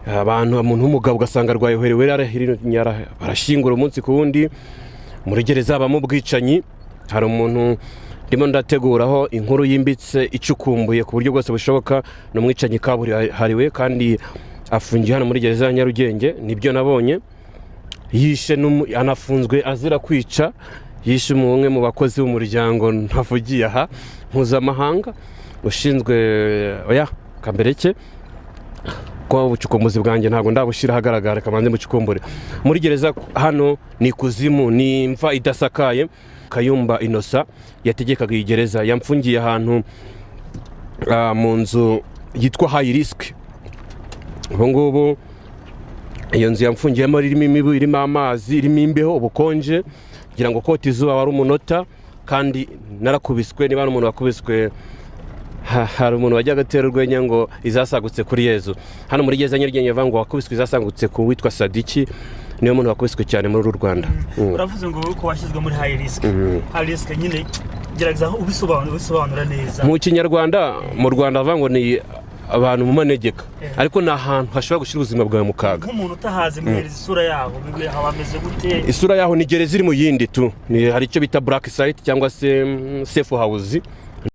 abantu umuntu w'umugabo ugasanga arwaye nyara barashingura umunsi ku wundi. Muri gereza habamo ubwicanyi. Hari umuntu ndimo ndateguraho inkuru yimbitse icukumbuye ku buryo bwose bushoboka, no mwicanyi kabuhariwe kandi afungiye hano muri gereza ya Nyarugenge. Nibyo nabonye, yishe anafunzwe azira kwica, yishe umwe mu bakozi b'umuryango ntavugiye aha mpuzamahanga ushinzwe kambereke ko ubucukumbuzi bwanjye ntago ndabushira hagaragara kamanze mucukumbure. Muri gereza hano ni kuzimu, ni imva idasakaye. KAYUMBA INNOCENT yategekaga iyi gereza, yamfungiye ahantu mu nzu yitwa high risk. Ubu ngubu iyo nzu yamfungiyemo irimo imibu, irimo amazi, irimo imbeho, ubukonje, kugira ngo koti izuba wari umunota. Kandi narakubiswe, niba umuntu wakubiswe, hari umuntu wajya agatera urwenya ngo izasagutse kuri Yezu. Hano muri gereza Nyarugenge bavuga ngo wakubiswe izasagutse ku witwa Sadiki, niyo muntu wakubiswe cyane muri Rwanda. Uravuze ngo uko washyizwe muri high risk. High risk nyine gerageza ubisobanura neza. Mu Kinyarwanda mu Rwanda bavuga ngo ni abantu mu manegeka, ariko na ahantu hashobora gushyira ubuzima bwawe mu kaga. Nk'umuntu utahaze mwereza isura yaho, bibe habameze gute? Isura yaho ni gereza iri mu yindi tu, ni hari icyo bita black site cyangwa se safe house.